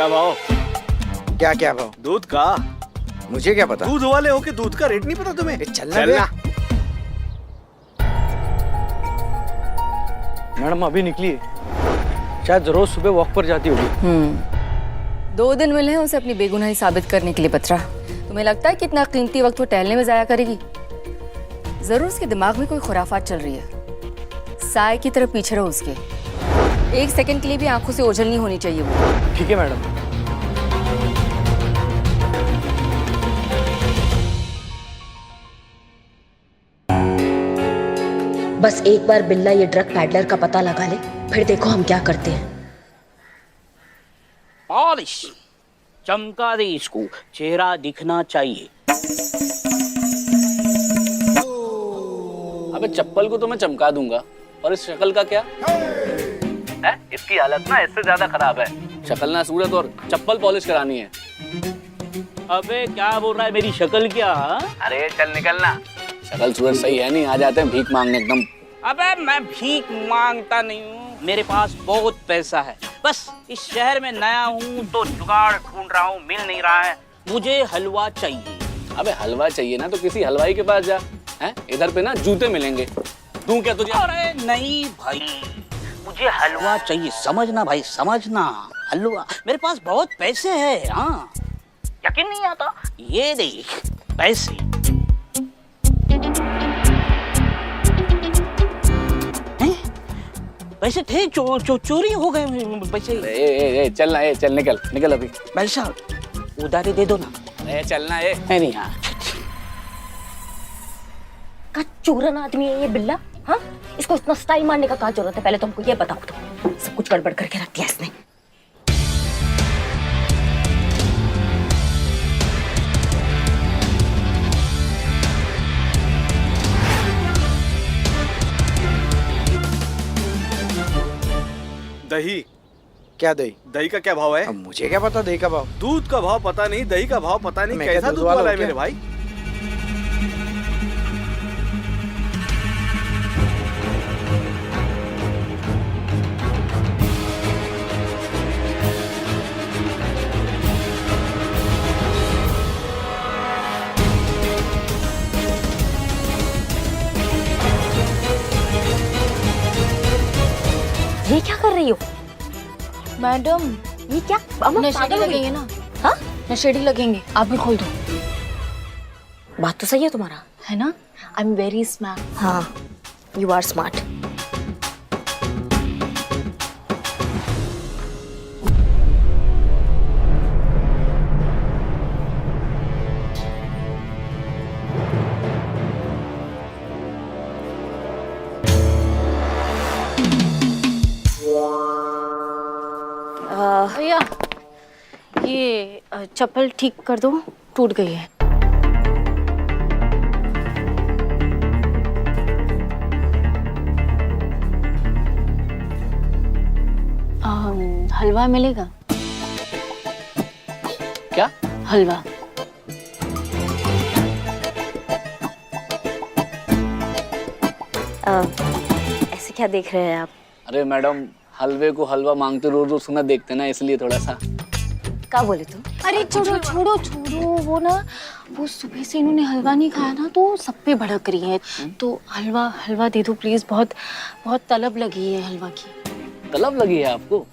क्या भाव? क्या क्या भाव? दूध का। मुझे क्या पता? दूध वाले हो के दूध का रेट नहीं पता तुम्हें? चलना। मैडम अभी निकली है, शायद रोज सुबह वॉक पर जाती होगी। 2 दिन मिले हैं उसे अपनी बेगुनाही साबित करने के लिए। पत्रा, तुम्हें लगता है कितना कीमती वक्त वो टहलने में जाया करेगी? जरूर उसके दिमाग में कोई खुराफात चल रही है। साय की तरफ पीछे रहो उसके। 1 सेकंड के लिए भी आंखों से ओझल नहीं होनी चाहिए वो। ठीक है मैडम। बस एक बार बिल्ला ये ड्रग पैडलर का पता लगा ले, फिर देखो हम क्या करते हैं। पॉलिश चमका दे इसको, चेहरा दिखना चाहिए। अबे चप्पल को तो मैं चमका दूंगा, और इस शक्ल का क्या है? इसकी हालत ना इससे ज्यादा खराब है। शक्ल ना सूरत और चप्पल पॉलिश करानी है। अबे क्या बोल रहा है, मेरी शक्ल क्या? अरे चल निकलना। शक्ल सूरत सही है नहीं, आ जाते हैं भीख मांगने एकदम। अबे मैं भीख मांगता नहीं हूँ, मेरे पास बहुत पैसा है। बस इस शहर में नया हूँ तो जुगाड़ ढूंढ रहा हूँ, मिल नहीं रहा है। मुझे हलवा चाहिए। अबे हलवा चाहिए ना तो किसी हलवाई के पास जा। हैं इधर पे ना जूते मिलेंगे। दूं क्या तुझे? अरे नहीं भाई, मुझे हलवा चाहिए। समझना भाई, समझना। हलवा, मेरे पास बहुत पैसे हैं। हाँ, यकीन नहीं आता? ये देख पैसे। पैसे थे, चोरी हो गए पैसे। चलना, चल निकल निकल अभी। भाई साहब उधारी दे दो ना। चलना नहीं यार। का चूरन आदमी है ये बिल्ला। हाँ, इसको इतना स्टाइल मारने का क्या जरूरत है? पहले तो हमको ये बताओ, तो सब कुछ गड़बड़ करके रख दिया इसने। दही। क्या दही? दही का क्या भाव है? अब मुझे क्या पता दही का भाव? दूध का भाव पता नहीं, दही का भाव पता नहीं। मैं कैसा क्या दूध दूध वाला वाला है हूँ मेरे क्या? भाई? ये क्या कर रही हो मैडम, ये क्या? अम्मा नशेड़ी पागल हो गई? लगेंगे ना? हाँ, नशेड़ी लगेंगे। आप भी खोल दो। बात तो सही है तुम्हारा। है ना? I am very smart. हाँ, यू आर स्मार्ट। भैया, ये चप्पल ठीक कर दो, टूट गई है। हलवा मिलेगा? क्या हलवा? ऐसे क्या देख रहे हैं आप? अरे मैडम, हलवे को हलवा मांगते रोज रोज सुना देखते ना, इसलिए थोड़ा सा। क्या बोले तुम? अरे छोड़ो छोड़ो छोड़ो, वो ना, वो सुबह से इन्होंने हलवा नहीं खाया ना, तो सब पे भड़क रही है। तो हलवा हलवा दे दो प्लीज, बहुत बहुत तलब लगी है हलवा की। तलब लगी है आपको?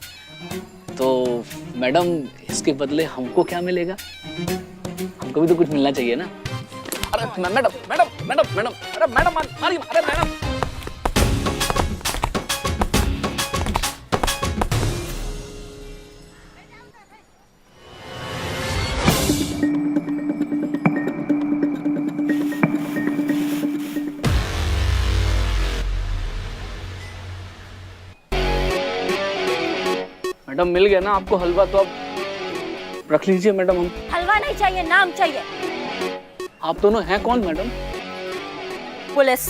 तो मैडम इसके बदले हमको क्या मिलेगा? हमको भी तो कुछ मिलना चाहिए ना। अरे मैडम मैडम मैडम मैडम अरे मैडम मारिए, अरे मैडम। मैडम मिल गया ना आपको हलवा, तो अब रख लीजिए मैडम। हम हलवा नहीं चाहिए, नाम चाहिए। आप दोनों हैं कौन मैडम? पुलिस।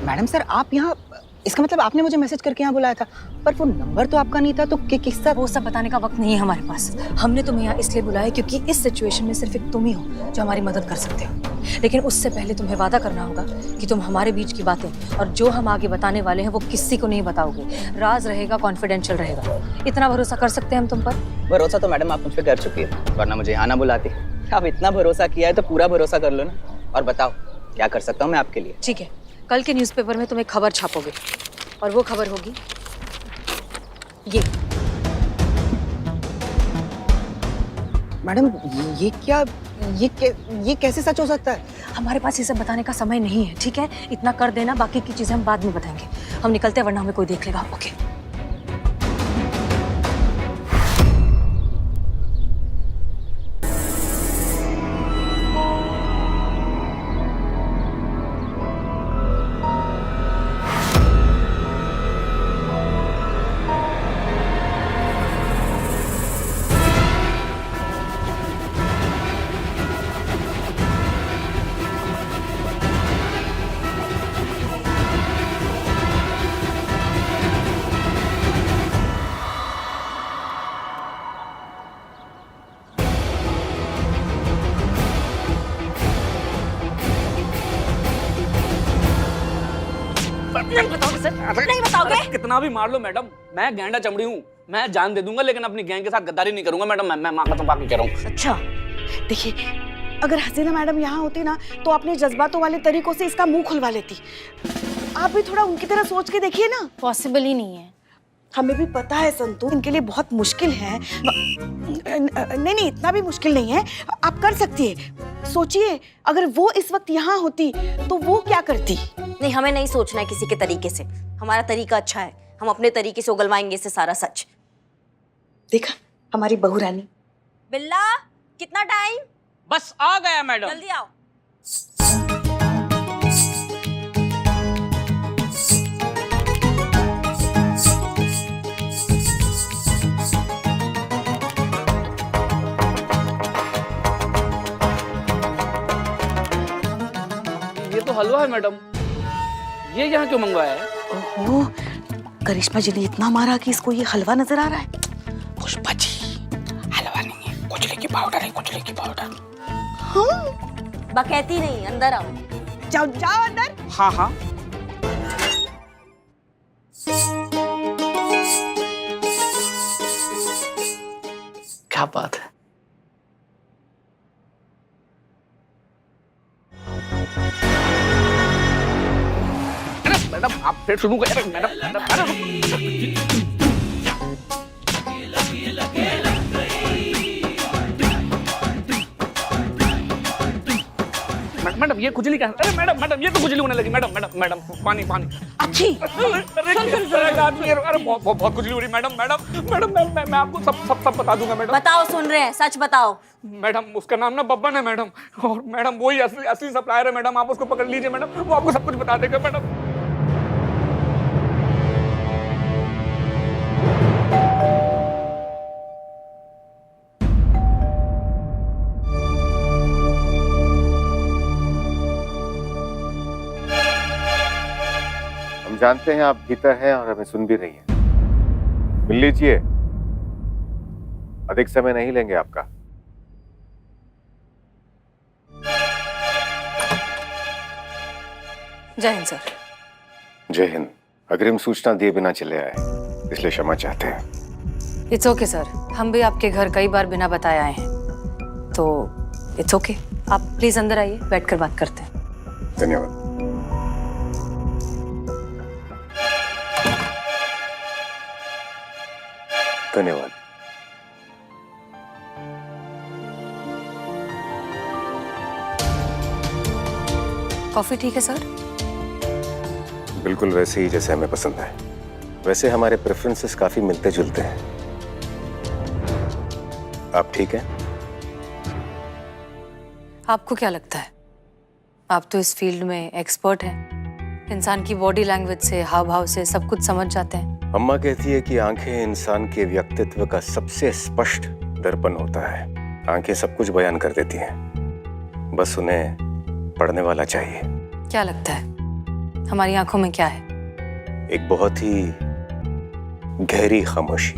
मैडम सर, आप यहाँ इसका मतलब आपने मुझे मैसेज करके यहाँ बुलाया था, पर वो नंबर तो आपका नहीं था, तो किसका? वो सब बताने का वक्त नहीं है हमारे पास। हमने तुम्हें यहाँ इसलिए बुलाया क्योंकि इस सिचुएशन में सिर्फ एक तुम ही हो जो हमारी मदद कर सकते हो। लेकिन उससे पहले तुम्हें वादा करना होगा कि तुम हमारे बीच की बातें और जो हम आगे बताने वाले हैं वो किसी को नहीं बताओगे। राज रहेगा, कॉन्फिडेंशियल रहेगा। इतना भरोसा कर सकते हैं हम तुम पर? भरोसा तो मैडम आप मुझ पर कर चुकी है, वरना मुझे यहाँ ना बुलाती। आप इतना भरोसा किया है तो पूरा भरोसा कर लो ना। और बताओ क्या कर सकता हूँ मैं आपके लिए? ठीक है, कल के न्यूज़पेपर में तुम एक खबर छापोगे और वो खबर होगी ये। मैडम ये कैसे सच हो सकता है? हमारे पास ये सब बताने का समय नहीं है, ठीक है? इतना कर देना, बाकी की चीजें हम बाद में बताएंगे। हम निकलते हैं वरना हमें कोई देख लेगा। ओके। नहीं बताओगे सर? नहीं बताओगे? कितना भी मार लो मैडम, मैं गैंडा चमड़ी हूँ, मैं जान दे दूंगा, लेकिन अपनी गैंग के साथ गद्दारी नहीं करूंगा मैडम। मैं माँ कसम बाकी कह रहा हूँ। अच्छा, देखिए, अगर हसीना मैडम यहाँ होती ना तो अपने जज्बातों वाले तरीकों से इसका मुंह खुलवा लेती। आप भी थोड़ा उनकी तरह सोच के देखिए ना। पॉसिबल ही नहीं है। हमें भी पता है संतू, इनके लिए बहुत मुश्किल है। नहीं, इतना भी मुश्किल नहीं है, आप कर सकती है। सोचिए, अगर वो इस वक्त यहाँ होती तो वो क्या करती? नहीं, हमें नहीं सोचना है किसी के तरीके से। हमारा तरीका अच्छा है, हम अपने तरीके से उगलवाएंगे इससे सारा सच। देखा हमारी बहू रानी। बिल्ला, कितना टाइम? बस आ गया मैडम। जल्दी आओ। ये तो हलवा है मैडम, ये यहाँ क्यों मंगवाया है? ओहो, करिश्मा जी ने इतना मारा कि इसको ये हलवा नजर आ रहा है। पुष्पा जी, हलवा नहीं है, कुचले की पाउडर है, कुचले की पाउडर। बकैती नहीं, अंदर आओ। जाओ जाओ अंदर। हाँ हाँ। क्या बात है। मैडम आप फिर शुरू करें। मैडम ये खुजली क्या? अरे मैडम ये तो खुजली होने लगी। मैडम पानी। अच्छी। अरे बहुत खुजली हो रही मैडम। मैं आपको सब बता दूंगा मैडम। बताओ, सुन रहे हैं, सच बताओ। मैडम उसका नाम ना बब्बन है मैडम, और मैडम वही असली सप्लायर है मैडम। आप उसको पकड़ लीजिए मैडम, वो आपको सब कुछ बता देगा मैडम। हम जानते हैं आप भीतर हैं और हमें सुन भी रही हैं। मिल लीजिए, अधिक समय नहीं लेंगे आपका। जय हिंद सर। जय हिंद। अग्रिम सूचना दिए बिना चले आए, इसलिए क्षमा चाहते हैं। इट्स ओके सर, हम भी आपके घर कई बार बिना बताए आए हैं, तो इट्स ओके। आप प्लीज अंदर आइए, बैठकर बात करते हैं। धन्यवाद। धन्यवाद। कॉफी ठीक है सर? बिल्कुल वैसे ही जैसे हमें पसंद है। वैसे हमारे प्रेफरेंसेस काफी मिलते जुलते हैं। आप ठीक हैं? आपको क्या लगता है? आप तो इस फील्ड में एक्सपर्ट हैं। इंसान की बॉडी लैंग्वेज से, हाव भाव से सब कुछ समझ जाते हैं। अम्मा कहती है कि आंखें इंसान के व्यक्तित्व का सबसे स्पष्ट दर्पण होता है। आंखें सब कुछ बयान कर देती हैं, बस उन्हें पढ़ने वाला चाहिए। क्या लगता है हमारी आंखों में क्या है? एक बहुत ही गहरी खामोशी।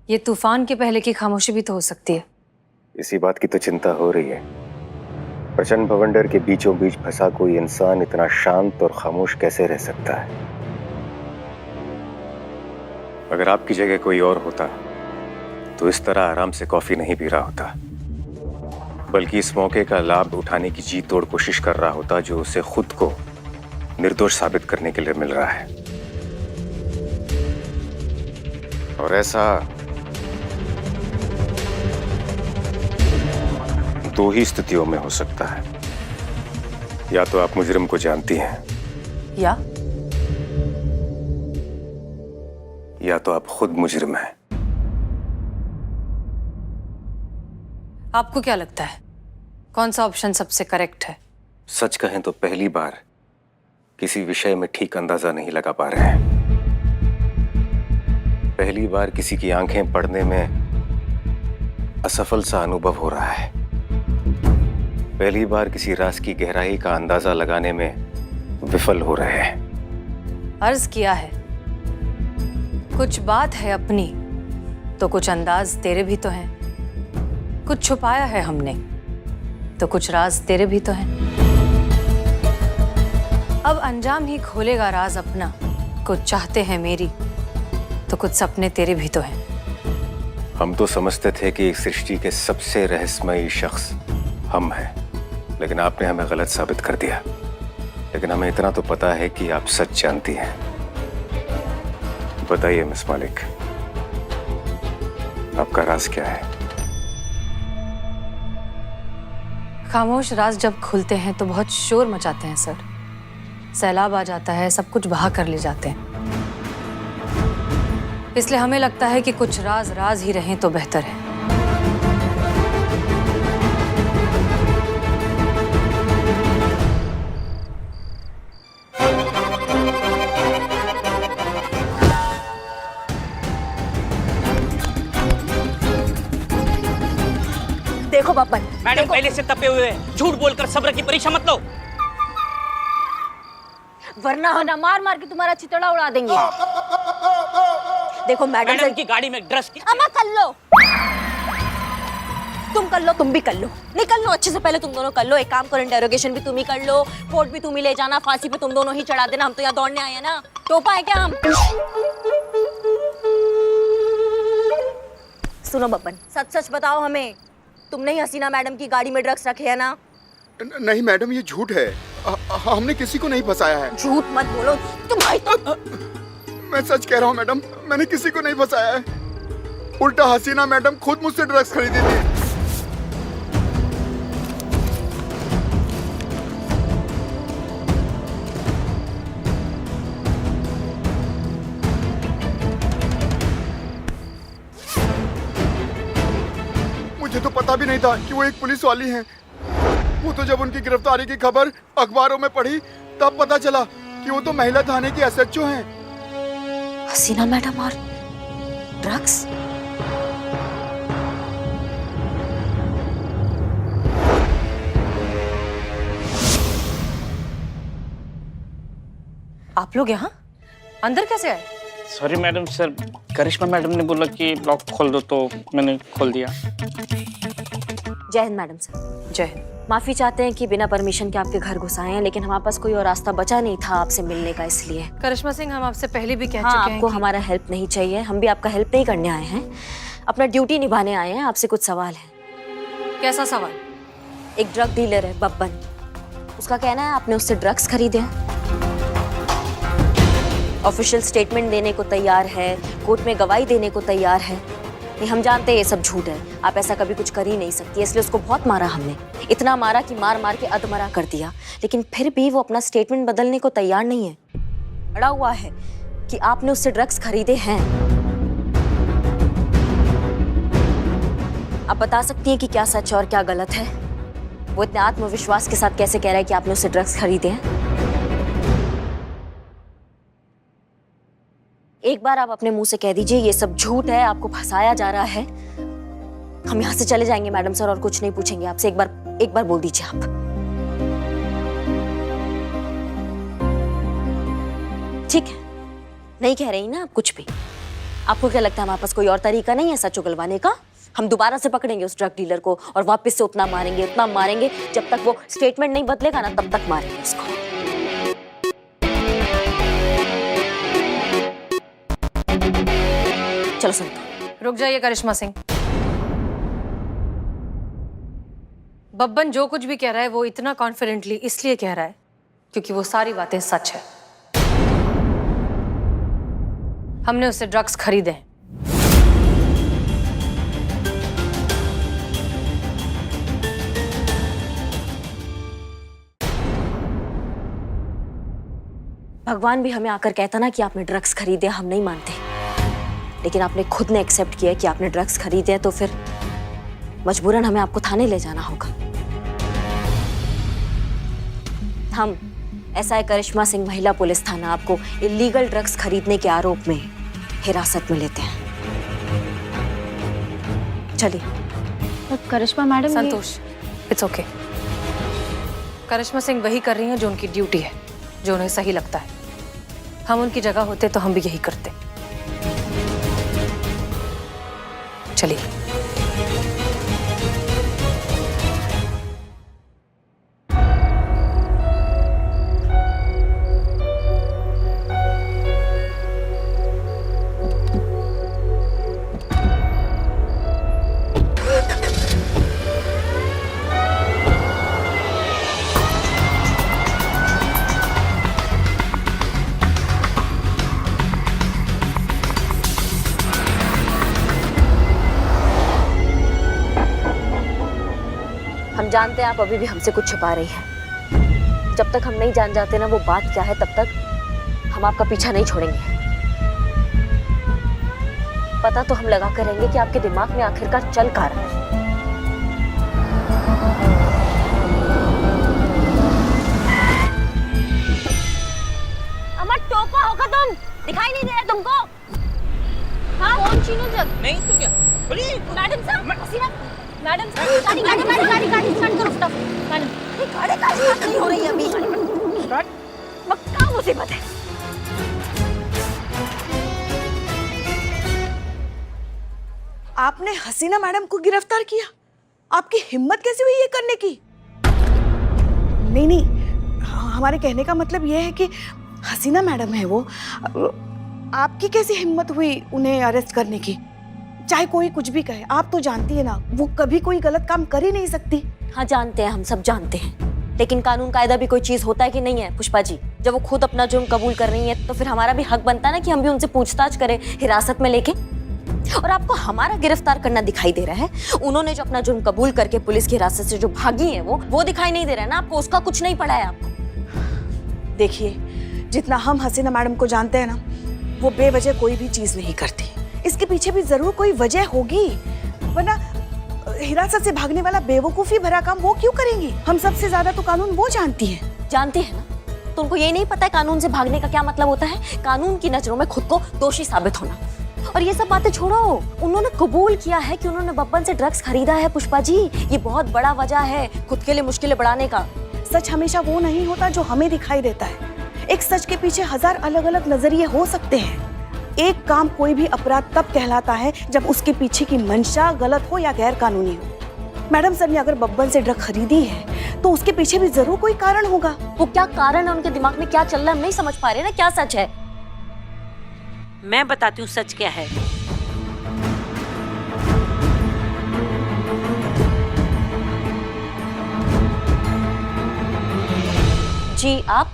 ये तूफान के पहले की खामोशी भी तो हो सकती है। इसी बात की तो चिंता हो रही है। प्रचंड भवंडर के बीचों बीच फंसा कोई इंसान इतना शांत और खामोश कैसे रह सकता है? अगर आपकी जगह कोई और होता तो इस तरह आराम से कॉफी नहीं पी रहा होता, बल्कि इस मौके का लाभ उठाने की जी तोड़ कोशिश कर रहा होता जो उसे खुद को निर्दोष साबित करने के लिए मिल रहा है। और ऐसा दो ही स्थितियों में हो सकता है। या तो आप मुजरिम को जानती हैं, या तो आप खुद मुजरिम हैं। आपको क्या लगता है कौन सा ऑप्शन सबसे करेक्ट है? सच कहें तो पहली बार किसी विषय में ठीक अंदाजा नहीं लगा पा रहे हैं। पहली बार किसी की आंखें पढ़ने में असफल सा अनुभव हो रहा है। पहली बार किसी राज की गहराई का अंदाजा लगाने में विफल हो रहे हैं। अर्ज किया है, कुछ बात है अपनी तो कुछ अंदाज तेरे भी तो हैं। कुछ छुपाया है हमने तो कुछ राज तेरे भी तो हैं। अब अंजाम ही खोलेगा राज अपना। कुछ चाहते हैं मेरी तो कुछ सपने तेरे भी तो हैं। हम तो समझते थे कि इस सृष्टि के सबसे रहस्यमयी शख्स हम हैं, लेकिन आपने हमें गलत साबित कर दिया। लेकिन हमें इतना तो पता है कि आप सच जानती हैं। बताइए मिस मालिक, आपका राज क्या है? खामोश राज जब खुलते हैं तो बहुत शोर मचाते हैं सर। सैलाब आ जाता है, सब कुछ बहा कर ले जाते हैं। इसलिए हमें लगता है कि कुछ राज राज ही रहें तो बेहतर है। देखो बब्बन, मैडम पहले से तपे हुए हैं, झूठ बोलकर सब्र की परीक्षा मत लो। वरना हम ना मार मार के तुम्हारा चितड़ा उड़ा देंगे। देखो मैडम की गाड़ी में ड्रग्स की अम्मा कर लो, तुम कर लो, तुम भी कर लो, निकल लो अच्छे से। पहले तुम दोनों कर लो। एक काम करो, इंटेरोगेशन भी तुम ही कर लो, कोर्ट भी तुम ही ले जाना, फांसी पे तुम दोनों ही चढ़ा देना। हम तो यहाँ दौड़ने आए हैं ना, टोपा है क्या हम? सुनो बब्बन, सच सच बताओ हमें, तुमने ही हसीना मैडम की गाड़ी में ड्रग्स रखे है ना? नहीं मैडम, ये झूठ है। हमने किसी को नहीं फंसाया है। झूठ मत बोलो तुम्हारी तो। मैं सच कह रहा हूँ मैडम, मैंने किसी को नहीं फंसाया है। उल्टा हसीना मैडम खुद मुझसे ड्रग्स खरीदी थी। मुझे तो पता भी नहीं था कि वो एक पुलिस वाली हैं। वो तो जब उनकी गिरफ्तारी की खबर अखबारों में पढ़ी तब पता चला कि वो तो महिला थाने की एसएचओ हैं। हसीना मैडम और ड्रग्स? आप लोग यहाँ अंदर कैसे आए? सॉरी मैडम, सर करिश्मा मैडम ने बोला कि लॉक खोल दो तो मैंने खोल दिया। जय हिंद मैडम सर। जय हिंद। माफी चाहते हैं कि बिना परमिशन के आपके घर घुस आए हैं, लेकिन हमारे पास कोई और रास्ता बचा नहीं था आपसे मिलने का, इसलिए। करिश्मा सिंह, हम आपसे पहले भी कह हाँ, चुके हैं आपको कि... हमारा हेल्प नहीं चाहिए। हम भी आपका हेल्प नहीं करने आए हैं, अपना ड्यूटी निभाने आए हैं। आपसे कुछ सवाल है। कैसा सवाल? एक ड्रग डीलर है बब्बन, उसका कहना है आपने उससे ड्रग्स खरीदे हैं। ऑफिशियल स्टेटमेंट देने को तैयार है, कोर्ट में गवाही देने को तैयार है। ये हम जानते हैं ये सब झूठ है, आप ऐसा कभी कुछ कर ही नहीं सकती, इसलिए उसको बहुत मारा हमने। इतना मारा कि मार मार के अधमरा कर दिया, लेकिन फिर भी वो अपना स्टेटमेंट बदलने को तैयार नहीं है। अड़ा हुआ है कि आपने उससे ड्रग्स खरीदे हैं। आप बता सकती हैं कि क्या सच और क्या गलत है? वो इतने आत्मविश्वास के साथ कैसे कह रहा है कि आपने उससे ड्रग्स खरीदे हैं? एक बार आप अपने मुंह से कह दीजिए ये सब झूठ है, आपको फंसाया जा रहा है। हम यहाँ से चले जाएंगे मैडम सर, और कुछ नहीं पूछेंगे आपसे। एक बार एक बार बोल दीजिए आप। ठीक है, नहीं कह रही ना आप कुछ भी। आपको क्या लगता है हमारे पास कोई और तरीका नहीं है सच उगलवाने का? हम दोबारा से पकड़ेंगे उस ड्रग डीलर को और वापस से उतना मारेंगे जब तक वो स्टेटमेंट नहीं बदलेगा ना, तब तक मारेंगे उसको। चलो संतू। रुक जाइए करिश्मा सिंह। बब्बन जो कुछ भी कह रहा है वो इतना कॉन्फिडेंटली इसलिए कह रहा है क्योंकि वो सारी बातें सच है। हमने उससे ड्रग्स खरीदे हैं। भगवान भी हमें आकर कहता ना कि आपने ड्रग्स खरीदे, हम नहीं मानते, लेकिन आपने खुद ने एक्सेप्ट किया कि आपने ड्रग्स खरीदे हैं, तो फिर मजबूरन हमें आपको थाने ले जाना होगा। हम एसआई करिश्मा सिंह महिला पुलिस थाना आपको इलीगल ड्रग्स खरीदने के आरोप में हिरासत में लेते हैं। चलिए। करिश्मा मैडम, संतोष, इट्स ओके। करिश्मा सिंह वही कर रही हैं जो उनकी ड्यूटी है, जो उन्हें सही लगता है। हम उनकी जगह होते तो हम भी यही करते। चलिए। हम जानते हैं आप अभी भी हमसे कुछ छुपा रही हैं। जब तक हम नहीं जान जाते ना वो बात क्या है, तब तक हम आपका पीछा नहीं छोड़ेंगे। पता तो हम लगा कर रहेंगे कि आपके दिमाग में आखिरकार चल क्या रहा है। अमर टोपा होगा तुम, दिखाई नहीं दे रहा तुमको? हाँ कौन चीनू जग? नहीं तो क्या? बोलिए मैडम साहब, हसीना मैडम साहब, गाड़ी स्टार्ट करो फटाफट। मैडम ये गाड़ी का स्टार्ट नहीं हो रही है अभी। स्टार्ट क्या मुसीबत है? आपने हसीना मैडम को गिरफ्तार किया? आपकी हिम्मत कैसे हुई ये करने की? नहीं, हमारे कहने का मतलब ये है कि हसीना मैडम है वो। आपकी कैसी हिम्मत हुई उन्हें अरेस्ट करने की? चाहे कोई कुछ भी कहे, आप तो जानती है ना वो कभी कोई गलत काम कर ही नहीं सकती। हाँ जानते हैं, हम सब जानते हैं, लेकिन कानून कायदा भी कोई चीज होता है कि नहीं है पुष्पा जी? जब वो खुद अपना जुर्म कबूल कर रही है तो फिर हमारा भी हक बनता है ना कि हम भी उनसे पूछताछ करें हिरासत में लेके। और आपको हमारा गिरफ्तार करना दिखाई दे रहा है, उन्होंने जो अपना जुर्म कबूल करके पुलिस की हिरासत से जो भागी है वो दिखाई नहीं दे रहा है ना आपको? उसका कुछ नहीं पड़ा है आपको? देखिए, जितना हम हसीना मैडम को जानते हैं ना, वो बेवजह कोई भी चीज नहीं करती। इसके पीछे भी जरूर कोई वजह होगी, वरना हिरासत से भागने वाला बेवकूफी भरा काम वो क्यों करेंगी? हम सबसे ज्यादा तो कानून वो जानती है। जानती है ना, तो उनको ये नहीं पता है कानून से भागने का क्या मतलब होता है? कानून की नजरों में खुद को दोषी साबित होना। और ये सब बातें छोड़ो, उन्होंने कबूल किया है कि उन्होंने बब्बन से ड्रग्स खरीदा है पुष्पा जी। ये बहुत बड़ा वजह है खुद के लिए मुश्किलें बढ़ाने का। सच हमेशा वो नहीं होता जो हमें दिखाई देता है। एक सच के पीछे हजार अलग अलग नजरिए हो सकते हैं। एक काम कोई भी अपराध तब कहलाता है जब उसके पीछे की मंशा गलत हो या गैर कानूनी हो। मैडम सर ने अगर बब्बन से ड्रग खरीदी है तो उसके पीछे भी जरूर कोई कारण होगा। वो क्या कारण है, उनके दिमाग में क्या चल रहा है, हम नहीं समझ पा रहे ना क्या सच है। मैं बताती हूँ सच क्या है। जी आप?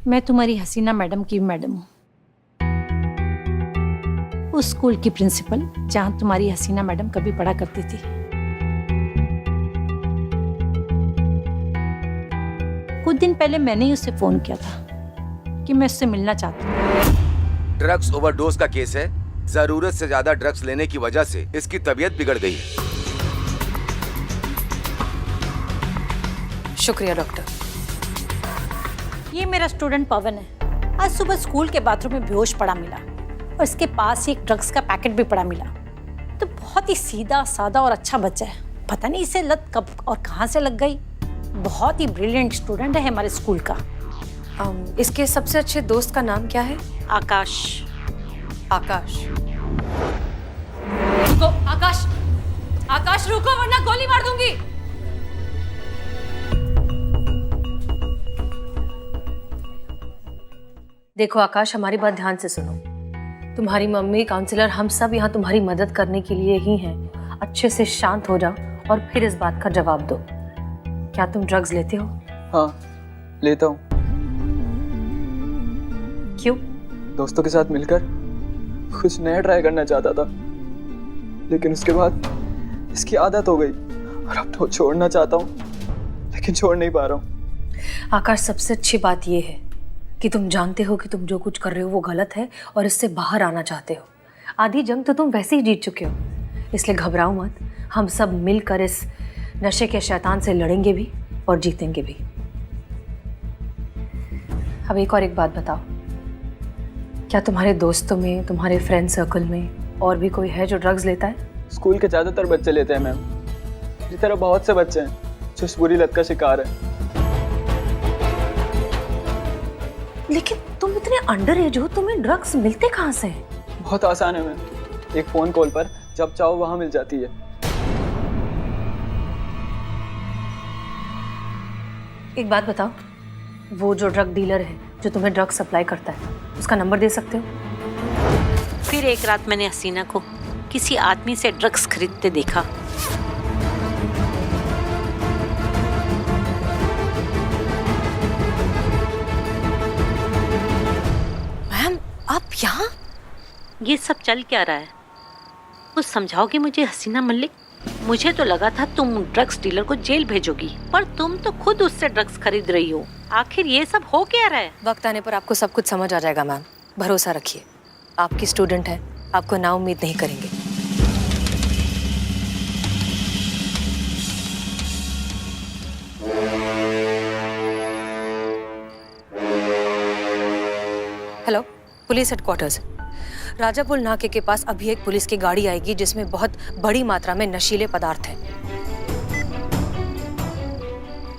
मैं तुम्हारी हसीना मैडम की मैडम हूँ, उस स्कूल की प्रिंसिपल जहाँ तुम्हारी हसीना मैडम कभी पढ़ा करती थी। कुछ दिन पहले मैंने ही उससे फोन किया था कि मैं उससे मिलना चाहती हूँ। ड्रग्स ओवरडोज का केस है। जरूरत से ज्यादा ड्रग्स लेने की वजह से इसकी तबीयत बिगड़ गई है। शुक्रिया डॉक्टर। ये मेरा स्टूडेंट पवन है। आज सुबह स्कूल के बाथरूम में बेहोश पड़ा मिला और इसके पास ही एक ड्रग्स का पैकेट भी पड़ा मिला। तो बहुत ही सीधा सादा और अच्छा बच्चा है, पता नहीं इसे लत कब और कहाँ से लग गई। बहुत ही ब्रिलियंट स्टूडेंट है हमारे स्कूल का। इसके सबसे अच्छे दोस्त का नाम क्या है? आकाश। आकाश। रुको आकाश, आकाश रुको वरना गोली मार दूंगी। देखो आकाश, हमारी बात ध्यान से सुनो। तुम्हारी मम्मी, काउंसलर, हम सब यहाँ तुम्हारी मदद करने के लिए ही हैं। अच्छे से शांत हो जाओ और फिर इस बात का जवाब दो। क्या तुम ड्रग्स लेते हो? हाँ, लेता हूँ। क्यों? दोस्तों के साथ मिलकर कुछ नया ट्राई करना चाहता था, लेकिन उसके बाद इसकी आदत हो गई और अब तो छोड़ना चाहता हूँ, लेकिन छोड़ नहीं पा रहा हूँ। आकाश, सबसे अच्छी बात यह है कि तुम जानते हो कि तुम जो कुछ कर रहे हो वो गलत है और इससे बाहर आना चाहते हो। आधी जंग तो तुम वैसे ही जीत चुके हो, इसलिए घबराओ मत। हम सब मिलकर इस नशे के शैतान से लड़ेंगे भी और जीतेंगे भी। अब एक बात बताओ, क्या तुम्हारे दोस्तों में, तुम्हारे फ्रेंड सर्कल में और भी कोई है जो ड्रग्स लेता है? स्कूल के ज़्यादातर बच्चे लेते हैं मैम। इसी तरह बहुत से बच्चे हैं जो इस बुरी लत का शिकार है। लेकिन तुम इतने अंडर एज हो, तुम्हें ड्रग्स मिलते कहाँ से हैं? बहुत आसान है मैम, एक फ़ोन कॉल पर जब चाहो वहाँ मिल जाती है। एक बात बताओ, वो जो ड्रग डीलर है जो तुम्हें ड्रग सप्लाई करता है, उसका नंबर दे सकते हो? फिर एक रात मैंने हसीना को किसी आदमी से ड्रग्स खरीदते देखा। मैम, आप यहाँ? ये सब चल क्या रहा है? कुछ समझाओगे मुझे हसीना मलिक? मुझे तो लगा था तुम ड्रग्स डीलर को जेल भेजोगी, पर तुम तो खुद उससे ड्रग्स खरीद रही हो। आखिर ये सब हो क्या रहा है? वक्त आने पर आपको सब कुछ समझ आ जाएगा मैम, भरोसा रखिए। आपकी स्टूडेंट है, आपको ना उम्मीद नहीं करेंगे। Hello, police headquarters. राजापुल नाके के पास अभी एक पुलिस की गाड़ी आएगी जिसमें बहुत बड़ी मात्रा में नशीले पदार्थ हैं।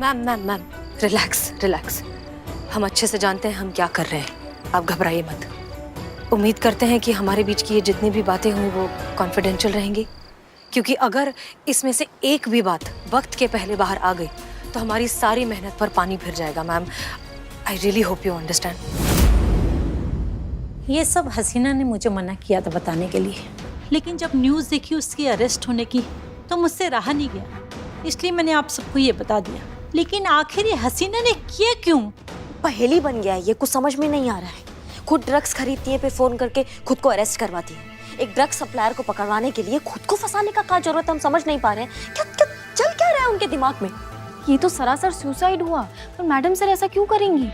Ma'am, relax. हम अच्छे से जानते हैं हम क्या कर रहे हैं, आप घबराइए मत। उम्मीद करते हैं कि हमारे बीच की ये जितनी भी बातें हुई वो कॉन्फिडेंशियल रहेंगी, क्योंकि अगर इसमें से एक भी बात वक्त के पहले बाहर आ गई तो हमारी सारी मेहनत पर पानी फिर जाएगा। Ma'am, I really hope you understand. ये सब हसीना ने मुझे मना किया था बताने के लिए, लेकिन जब न्यूज़ देखी उसकी अरेस्ट होने की तो मुझसे रहा नहीं गया, इसलिए मैंने आप सबको ये बता दिया। लेकिन आखिर ये हसीना ने किया क्यों? पहेली बन गया है ये, कुछ समझ में नहीं आ रहा है। खुद ड्रग्स खरीदती है, फिर फोन करके खुद को अरेस्ट करवाती है। एक ड्रग्स सप्लायर को पकड़वाने के लिए खुद को फंसाने का क्या जरूरत है, हम समझ नहीं पा रहे हैं। क्या चल क्या रहा है उनके दिमाग में? ये तो सरासर सुसाइड हुआ, पर मैडम सर ऐसा क्यों करेंगी?